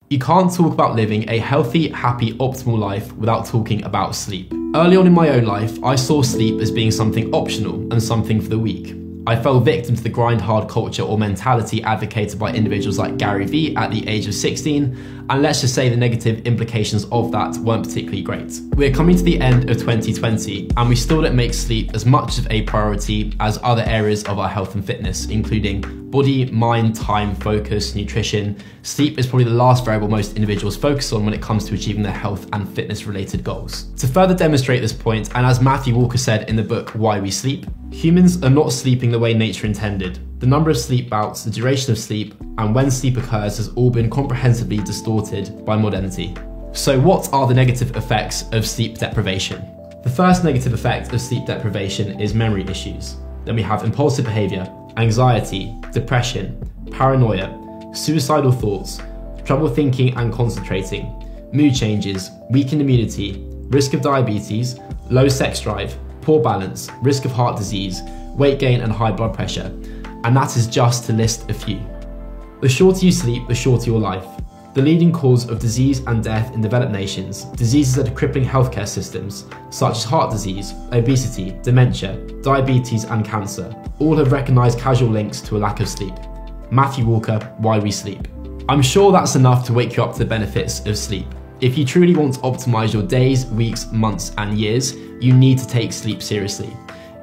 You can't talk about living a healthy, happy, optimal life without talking about sleep. Early on in my own life, I saw sleep as being something optional and something for the weak. I fell victim to the grind hard culture or mentality advocated by individuals like Gary Vee at the age of 16, and let's just say the negative implications of that weren't particularly great. We're coming to the end of 2020, and we still don't make sleep as much of a priority as other areas of our health and fitness, including body, mind, time, focus, nutrition. Sleep is probably the last variable most individuals focus on when it comes to achieving their health and fitness related goals. To further demonstrate this point, and as Matthew Walker said in the book Why We Sleep, humans are not sleeping the way nature intended. The number of sleep bouts, the duration of sleep, and when sleep occurs has all been comprehensively distorted by modernity. So what are the negative effects of sleep deprivation? The first negative effect of sleep deprivation is memory issues. Then we have impulsive behavior, anxiety, depression, paranoia, suicidal thoughts, trouble thinking and concentrating, mood changes, weakened immunity, risk of diabetes, low sex drive, poor balance, risk of heart disease, weight gain and high blood pressure, and that is just to list a few. The shorter you sleep, the shorter your life. The leading cause of disease and death in developed nations, diseases that are crippling healthcare systems, such as heart disease, obesity, dementia, diabetes and cancer, all have recognised causal links to a lack of sleep. Matthew Walker, Why We Sleep. I'm sure that's enough to wake you up to the benefits of sleep. If you truly want to optimise your days, weeks, months and years, you need to take sleep seriously.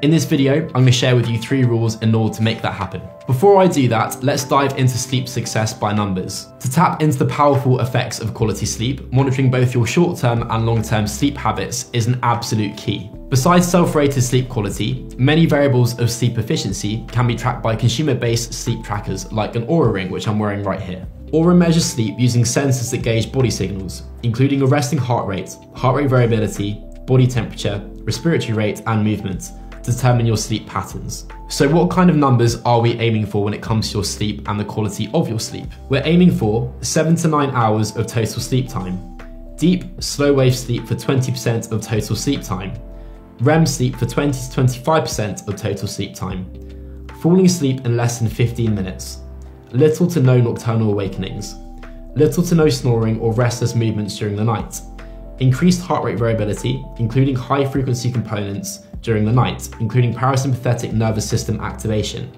In this video, I'm going to share with you 3 rules in order to make that happen. Before I do that, let's dive into sleep success by numbers. To tap into the powerful effects of quality sleep, monitoring both your short-term and long-term sleep habits is an absolute key. Besides self-rated sleep quality, many variables of sleep efficiency can be tracked by consumer-based sleep trackers like an Oura Ring, which I'm wearing right here. Oura measures sleep using sensors that gauge body signals, including your resting heart rate variability, body temperature, respiratory rate, and movement, to determine your sleep patterns. So what kind of numbers are we aiming for when it comes to your sleep and the quality of your sleep? We're aiming for 7 to 9 hours of total sleep time, deep, slow wave sleep for 20% of total sleep time, REM sleep for 20 to 25% of total sleep time, falling asleep in less than 15 minutes, little to no nocturnal awakenings, little to no snoring or restless movements during the night, increased heart rate variability, including high frequency components during the night, including parasympathetic nervous system activation.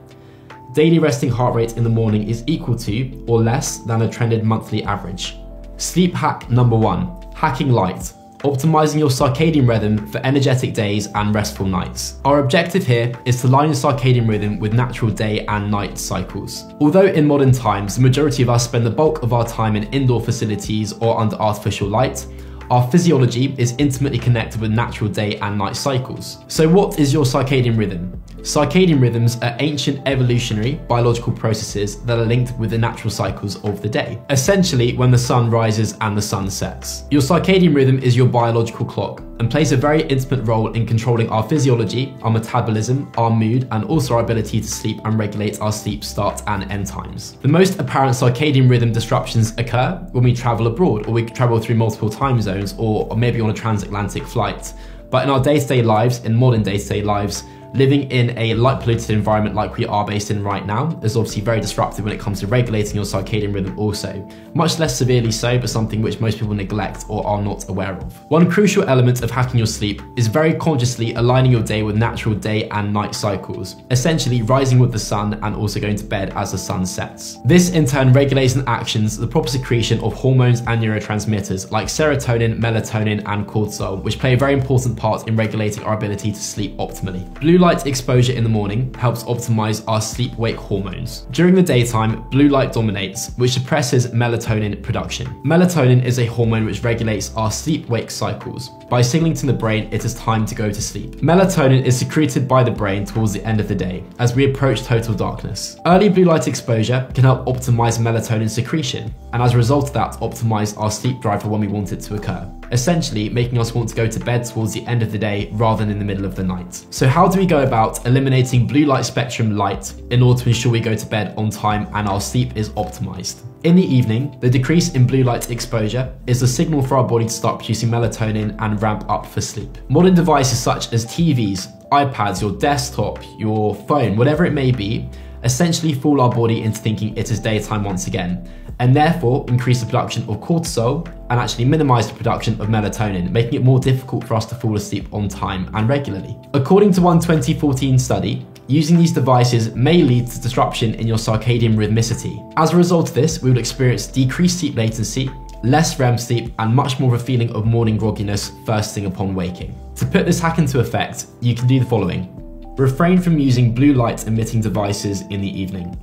Daily resting heart rate in the morning is equal to or less than a trended monthly average. Sleep hack number 1, hacking light. Optimizing your circadian rhythm for energetic days and restful nights. Our objective here is to align your circadian rhythm with natural day and night cycles. Although in modern times, the majority of us spend the bulk of our time in indoor facilities or under artificial light, our physiology is intimately connected with natural day and night cycles. So what is your circadian rhythm? Circadian rhythms are ancient evolutionary biological processes that are linked with the natural cycles of the day, essentially when the sun rises and the sun sets. Your circadian rhythm is your biological clock and plays a very intimate role in controlling our physiology, our metabolism, our mood, and also our ability to sleep and regulate our sleep start and end times. The most apparent circadian rhythm disruptions occur when we travel abroad, or we travel through multiple time zones, or maybe on a transatlantic flight. But in our day-to-day lives, in modern day-to-day lives, living in a light-polluted environment like we are based in right now is obviously very disruptive when it comes to regulating your circadian rhythm also. Much less severely so, but something which most people neglect or are not aware of. One crucial element of hacking your sleep is very consciously aligning your day with natural day and night cycles, essentially rising with the sun and also going to bed as the sun sets. This in turn regulates and actions the proper secretion of hormones and neurotransmitters like serotonin, melatonin, and cortisol, which play a very important part in regulating our ability to sleep optimally. Blue light exposure in the morning helps optimize our sleep-wake hormones. During the daytime, blue light dominates, which suppresses melatonin production. Melatonin is a hormone which regulates our sleep-wake cycles by signaling to the brain it is time to go to sleep. Melatonin is secreted by the brain towards the end of the day as we approach total darkness. Early blue light exposure can help optimize melatonin secretion, and as a result of that, optimize our sleep drive for when we want it to occur, essentially making us want to go to bed towards the end of the day rather than in the middle of the night. So how do we go about eliminating blue light spectrum light in order to ensure we go to bed on time and our sleep is optimized? In the evening, the decrease in blue light exposure is a signal for our body to start producing melatonin and ramp up for sleep. Modern devices such as TVs, iPads, your desktop, your phone, whatever it may be, essentially fool our body into thinking it is daytime once again, and therefore increase the production of cortisol and actually minimize the production of melatonin, making it more difficult for us to fall asleep on time and regularly. According to one 2014 study, using these devices may lead to disruption in your circadian rhythmicity. As a result of this, we would experience decreased sleep latency, less REM sleep, and much more of a feeling of morning grogginess first thing upon waking. To put this hack into effect, you can do the following. Refrain from using blue light emitting devices in the evening.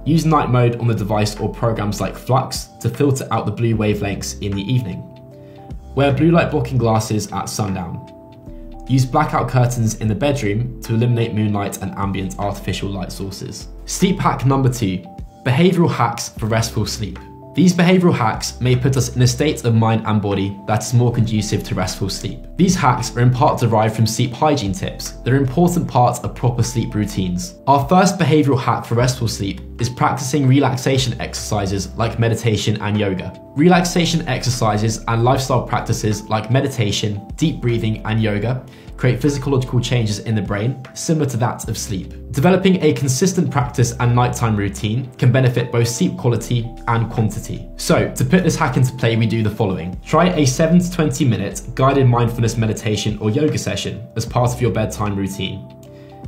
Use night mode on the device or programs like Flux to filter out the blue wavelengths in the evening. Wear blue light blocking glasses at sundown. Use blackout curtains in the bedroom to eliminate moonlight and ambient artificial light sources. Sleep hack number 2, behavioral hacks for restful sleep. These behavioral hacks may put us in a state of mind and body that is more conducive to restful sleep. These hacks are in part derived from sleep hygiene tips that are important parts of proper sleep routines. Our first behavioral hack for restful sleep is practicing relaxation exercises like meditation and yoga. Relaxation exercises and lifestyle practices like meditation, deep breathing, and yoga create physiological changes in the brain similar to that of sleep. Developing a consistent practice and nighttime routine can benefit both sleep quality and quantity. So, to put this hack into play, we do the following. Try a 7 to 20 minute guided mindfulness meditation or yoga session as part of your bedtime routine.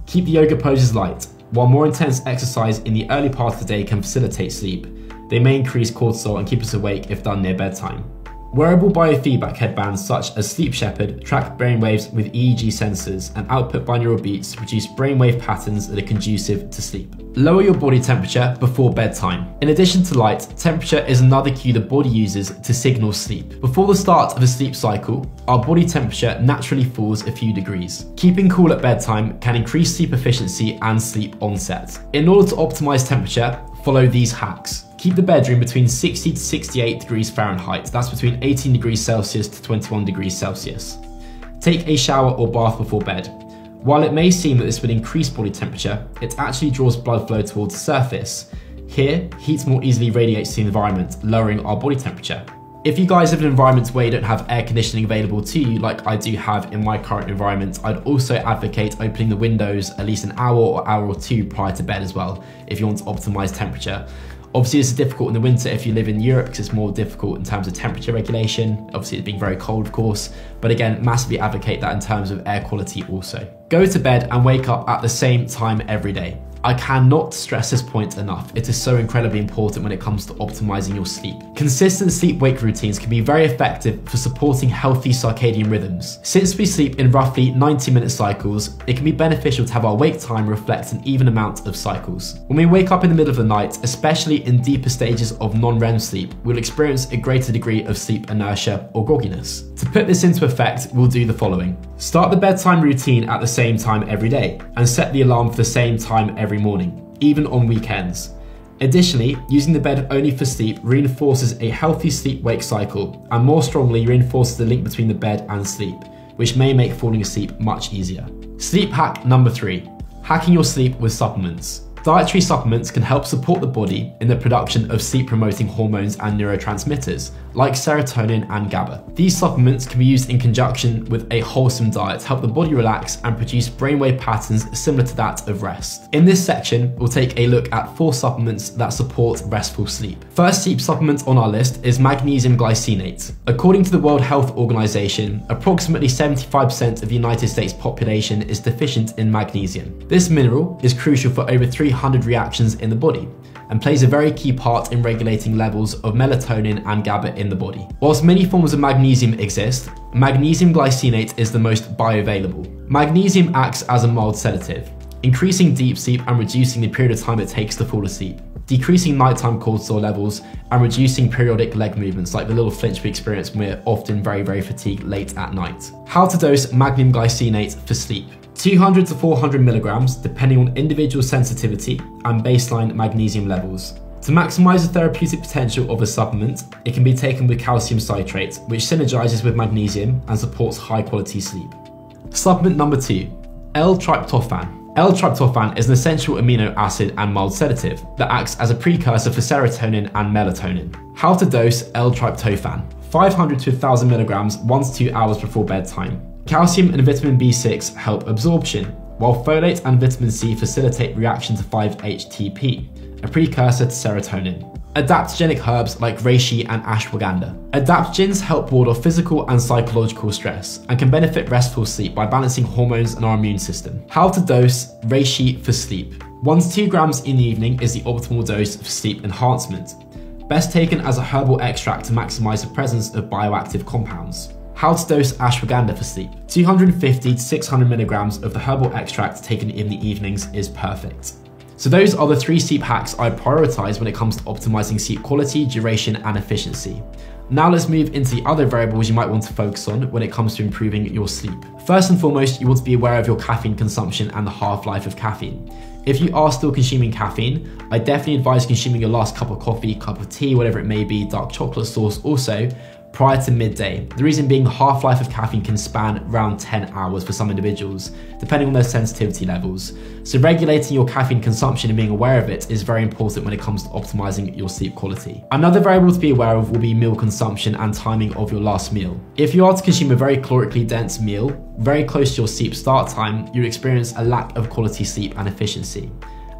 Keep the yoga poses light. While more intense exercise in the early part of the day can facilitate sleep, they may increase cortisol and keep us awake if done near bedtime. Wearable biofeedback headbands such as Sleep Shepherd track brainwaves with EEG sensors and output binaural beats to produce brainwave patterns that are conducive to sleep. Lower your body temperature before bedtime. In addition to light, temperature is another cue the body uses to signal sleep. Before the start of a sleep cycle, our body temperature naturally falls a few degrees. Keeping cool at bedtime can increase sleep efficiency and sleep onset. In order to optimize temperature, follow these hacks. Keep the bedroom between 60 to 68 degrees Fahrenheit, that's between 18 degrees Celsius to 21 degrees Celsius. Take a shower or bath before bed. While it may seem that this would increase body temperature, it actually draws blood flow towards the surface. Here, heat more easily radiates to the environment, lowering our body temperature. If you guys live in environments where you don't have air conditioning available to you, like I do have in my current environment, I'd also advocate opening the windows at least an hour or two prior to bed as well, if you want to optimize temperature. Obviously, this is difficult in the winter if you live in Europe because it's more difficult in terms of temperature regulation. Obviously, it's being very cold, of course. But again, massively advocate that in terms of air quality also. Go to bed and wake up at the same time every day. I cannot stress this point enough. It is so incredibly important when it comes to optimizing your sleep. Consistent sleep-wake routines can be very effective for supporting healthy circadian rhythms. Since we sleep in roughly 90-minute cycles, it can be beneficial to have our wake time reflect an even amount of cycles. When we wake up in the middle of the night, especially in deeper stages of non-REM sleep, we'll experience a greater degree of sleep inertia or grogginess. To put this into effect, we'll do the following. Start the bedtime routine at the same time every day, and set the alarm for the same time every morning, even on weekends. Additionally, using the bed only for sleep reinforces a healthy sleep-wake cycle, and more strongly reinforces the link between the bed and sleep, which may make falling asleep much easier. Sleep hack number 3, hacking your sleep with supplements. Dietary supplements can help support the body in the production of sleep-promoting hormones and neurotransmitters, like serotonin and GABA. These supplements can be used in conjunction with a wholesome diet to help the body relax and produce brainwave patterns similar to that of rest. In this section, we'll take a look at 4 supplements that support restful sleep. First sleep supplement on our list is magnesium glycinate. According to the World Health Organization, approximately 75% of the United States population is deficient in magnesium. This mineral is crucial for over 300 reactions in the body, and plays a very key part in regulating levels of melatonin and GABA in the body. Whilst many forms of magnesium exist, magnesium glycinate is the most bioavailable. Magnesium acts as a mild sedative, increasing deep sleep and reducing the period of time it takes to fall asleep, decreasing nighttime cortisol levels and reducing periodic leg movements like the little flinch we experience when we're often very fatigued late at night. How to dose magnesium glycinate for sleep. 200 to 400 milligrams depending on individual sensitivity and baseline magnesium levels. To maximize the therapeutic potential of a supplement, it can be taken with calcium citrate, which synergizes with magnesium and supports high quality sleep. Supplement number 2, L-tryptophan. L-tryptophan is an essential amino acid and mild sedative that acts as a precursor for serotonin and melatonin. How to dose L-tryptophan. 500 to 1000 milligrams 1 to 2 hours before bedtime. Calcium and vitamin B6 help absorption, while folate and vitamin C facilitate reaction to 5-HTP, a precursor to serotonin. Adaptogenic herbs like reishi and ashwagandha. Adaptogens help ward off physical and psychological stress and can benefit restful sleep by balancing hormones and our immune system. How to dose reishi for sleep. 1 to 2 grams in the evening is the optimal dose for sleep enhancement. Best taken as a herbal extract to maximize the presence of bioactive compounds. How to dose ashwagandha for sleep. 250 to 600 milligrams of the herbal extract taken in the evenings is perfect. So those are the 3 sleep hacks I prioritize when it comes to optimizing sleep quality, duration, and efficiency. Now let's move into the other variables you might want to focus on when it comes to improving your sleep. First and foremost, you want to be aware of your caffeine consumption and the half-life of caffeine. If you are still consuming caffeine, I definitely advise consuming your last cup of coffee, cup of tea, whatever it may be, dark chocolate sauce also, prior to midday. The reason being the half-life of caffeine can span around 10 hours for some individuals, depending on their sensitivity levels. So regulating your caffeine consumption and being aware of it is very important when it comes to optimizing your sleep quality. Another variable to be aware of will be meal consumption and timing of your last meal. If you are to consume a very calorically dense meal, very close to your sleep start time, you experience a lack of quality sleep and efficiency,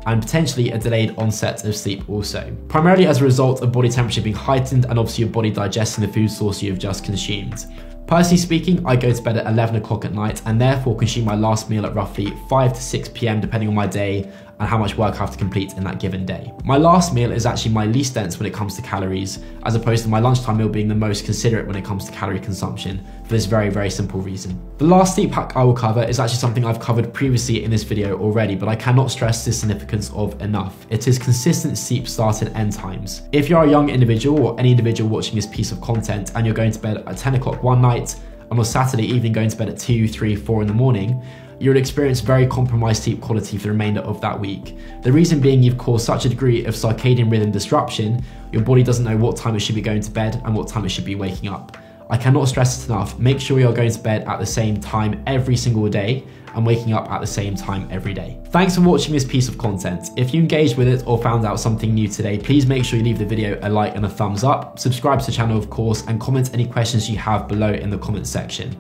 and potentially a delayed onset of sleep also, primarily as a result of body temperature being heightened and obviously your body digesting the food source you have just consumed. Personally speaking, I go to bed at 11 o'clock at night and therefore consume my last meal at roughly 5 to 6 p.m. depending on my day and how much work I have to complete in that given day. My last meal is actually my least dense when it comes to calories, as opposed to my lunchtime meal being the most considerate when it comes to calorie consumption, for this very, very simple reason. The last sleep hack I will cover is actually something I've covered previously in this video already, but I cannot stress the significance of enough. It is consistent sleep start and end times. If you're a young individual or any individual watching this piece of content and you're going to bed at 10 o'clock one night, and on Saturday evening going to bed at 2, 3, 4 in the morning, you will experience very compromised sleep quality for the remainder of that week. The reason being you've caused such a degree of circadian rhythm disruption, your body doesn't know what time it should be going to bed and what time it should be waking up. I cannot stress it enough, make sure you're going to bed at the same time every single day and waking up at the same time every day. Thanks for watching this piece of content. If you engaged with it or found out something new today, please make sure you leave the video a like and a thumbs up, subscribe to the channel of course, and comment any questions you have below in the comment section.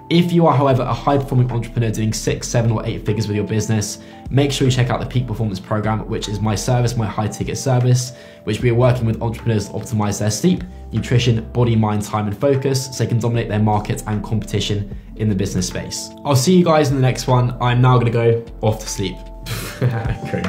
If you are, however, a high-performing entrepreneur doing 6, 7, or 8 figures with your business, make sure you check out the Peak Performance Program, which is my service, my high-ticket service, which we are working with entrepreneurs to optimize their sleep, nutrition, body, mind, time, and focus so they can dominate their market and competition in the business space. I'll see you guys in the next one. I'm now going to go off to sleep. Cringe.